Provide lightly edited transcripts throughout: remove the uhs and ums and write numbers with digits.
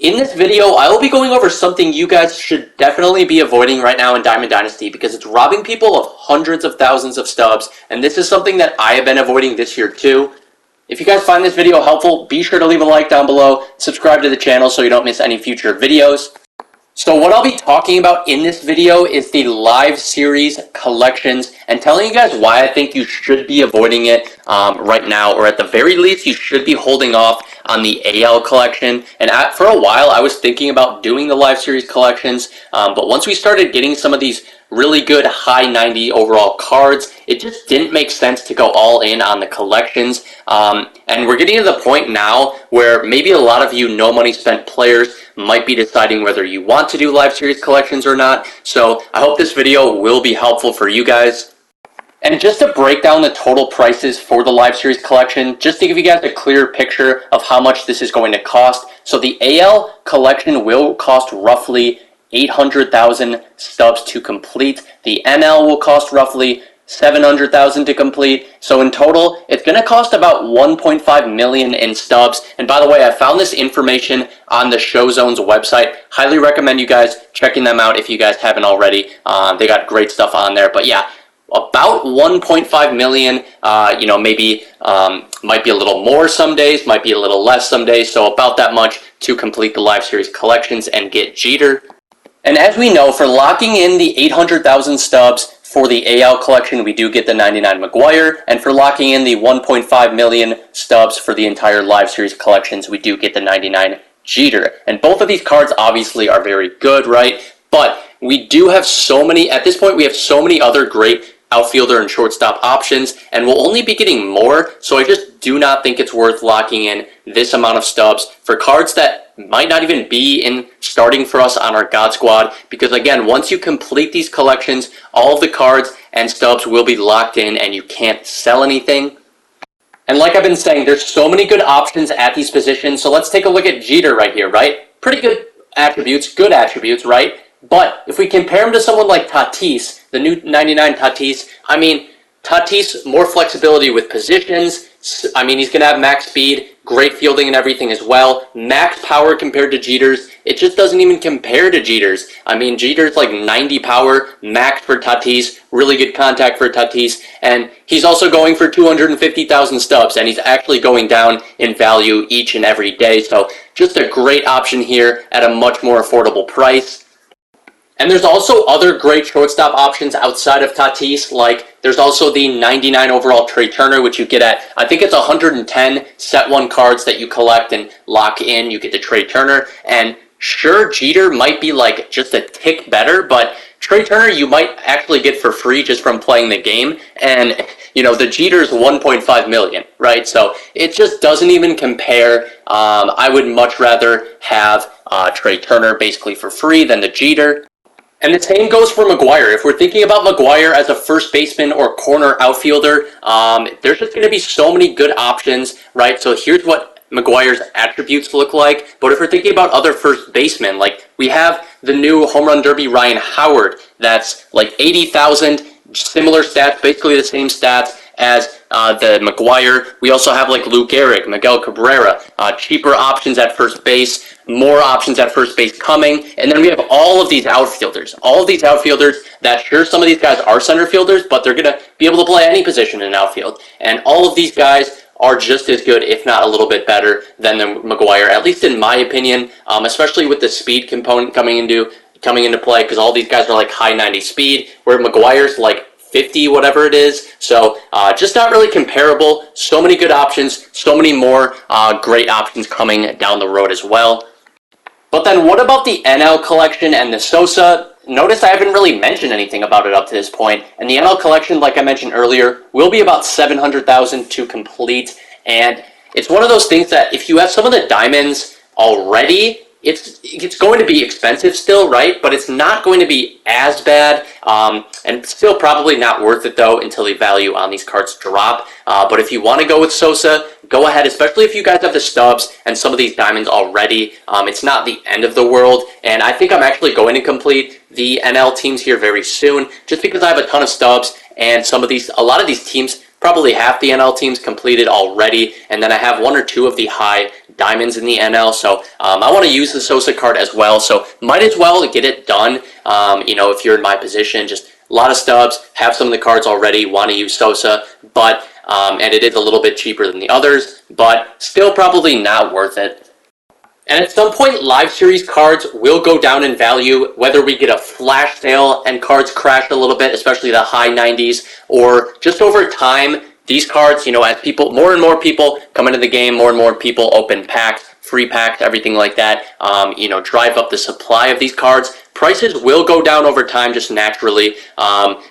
In this video, I will be going over something you guys should definitely be avoiding right now in Diamond Dynasty because it's robbing people of hundreds of thousands of stubs, and this is something that I have been avoiding this year too. If you guys find this video helpful, be sure to leave a like down below, subscribe to the channel so you don't miss any future videos. So what I'll be talking about in this video is the live series collections and telling you guys why I think you should be avoiding it right now, or at the very least you should be holding off on the AL collection. And for a while I was thinking about doing the live series collections, but once we started getting some of these really good high 90 overall cards, it just didn't make sense to go all in on the collections. And we're getting to the point now where maybe a lot of you no money spent players might be deciding whether you want to do live series collections or not. So I hope this video will be helpful for you guys. And just to break down the total prices for the live series collection, just to give you guys a clear picture of how much this is going to cost. So the AL collection will cost roughly 800,000 stubs to complete. The NL will cost roughly 700,000 to complete. So in total, it's going to cost about 1.5 million in stubs. And by the way, I found this information on the ShowZone's website. Highly recommend you guys checking them out if you guys haven't already. They got great stuff on there. But yeah, about 1.5 million, maybe might be a little more some days, might be a little less some days. So about that much to complete the live series collections and get Jeter. And as we know, for locking in the 800,000 stubs for the AL collection, we do get the 99 McGwire, and for locking in the 1.5 million stubs for the entire live series collections, we do get the 99 Jeter. And both of these cards obviously are very good, right? But we do have so many, at this point, we have so many other great outfielder and shortstop options, and we'll only be getting more, so I just do not think it's worth locking in this amount of stubs for cards that might not even be in starting for us on our God Squad, because again, once you complete these collections, all of the cards and stubs will be locked in and you can't sell anything. And like I've been saying, there's so many good options at these positions, so let's take a look at Jeter right here, right? Pretty good attributes, right? But if we compare him to someone like Tatis, the new 99 Tatis, I mean, Tatis, more flexibility with positions. I mean, he's going to have max speed, great fielding and everything as well. Max power compared to Jeter's. It just doesn't even compare to Jeter's. I mean, Jeter's like 90 power, max for Tatis, really good contact for Tatis, and he's also going for 250,000 stubs, and he's actually going down in value each and every day. So just a great option here at a much more affordable price. And there's also other great shortstop options outside of Tatis, like there's also the 99 overall Trey Turner, which you get at, I think it's 110 set one cards that you collect and lock in. You get the Trey Turner, and sure, Jeter might be like just a tick better, but Trey Turner you might actually get for free just from playing the game, and the Jeter's 1.5 million, right? So it just doesn't even compare. I would much rather have Trey Turner basically for free than the Jeter. And the same goes for McGwire. If we're thinking about McGwire as a first baseman or corner outfielder, there's just going to be so many good options, right? So here's what McGwire's attributes look like. But if we're thinking about other first basemen, like we have the new home run derby Ryan Howard, that's like 80,000, similar stats, basically the same stats as the McGwire. We also have like Lou Gehrig, Miguel Cabrera, cheaper options at first base, more options at first base coming, and then we have all of these outfielders that, sure, some of these guys are center fielders, but they're going to be able to play any position in outfield, and all of these guys are just as good, if not a little bit better than the McGwire, at least in my opinion, especially with the speed component coming into play, because all these guys are like high 90 speed, where McGwire's like 50, whatever it is. So just not really comparable. So many good options, so many more great options coming down the road as well. But then what about the NL collection and the Sosa? Notice I haven't really mentioned anything about it up to this point. And the NL collection, like I mentioned earlier, will be about 700,000 to complete. And it's one of those things that if you have some of the diamonds already, it's going to be expensive still, right? But it's not going to be as bad, and still probably not worth it though until the value on these cards drop. But if you want to go with Sosa, go ahead, especially if you guys have the stubs and some of these diamonds already. It's not the end of the world, and I think I'm actually going to complete the NL teams here very soon, just because I have a ton of stubs, and a lot of these teams probably half the NL teams completed already, and then I have one or two of the high diamonds in the NL, so I want to use the Sosa card as well, so might as well get it done. If you're in my position, just a lot of stubs, have some of the cards already, want to use Sosa, but and it is a little bit cheaper than the others, but still probably not worth it. And at some point, live series cards will go down in value, whether we get a flash sale and cards crash a little bit, especially the high 90s, or just over time, these cards, as more and more people come into the game, more and more people open packs, free packs, everything like that, drive up the supply of these cards. Prices will go down over time just naturally.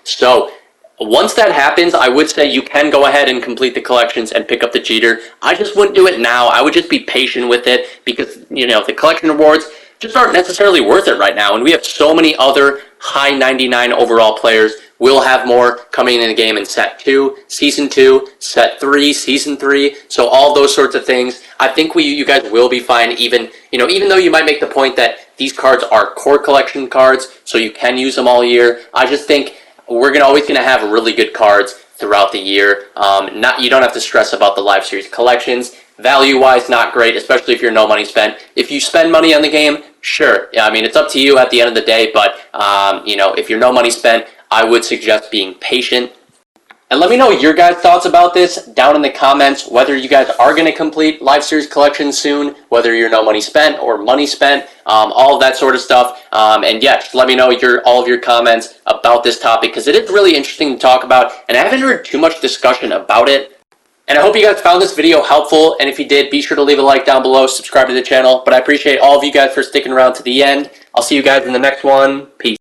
So once that happens, I would say you can go ahead and complete the collections and pick up the cheater. I just wouldn't do it now. I would just be patient with it because, the collection rewards just aren't necessarily worth it right now. And we have so many other high 99 overall players. We'll have more coming in the game in Set 2, Season 2, Set 3, Season 3. So all those sorts of things. I think you guys will be fine, even though you might make the point that these cards are core collection cards, so you can use them all year. I just think we're always going to have really good cards throughout the year. You don't have to stress about the live series collections. Value-wise, not great, especially if you're no money spent. If you spend money on the game, sure. It's up to you at the end of the day, but, if you're no money spent, I would suggest being patient. And let me know your guys' thoughts about this down in the comments, whether you guys are going to complete live series collections soon, whether you're no money spent or money spent, all of that sort of stuff. And yeah, just let me know all of your comments about this topic, because it is really interesting to talk about, and I haven't heard too much discussion about it. And I hope you guys found this video helpful, and if you did, be sure to leave a like down below, subscribe to the channel. But I appreciate all of you guys for sticking around to the end. I'll see you guys in the next one. Peace.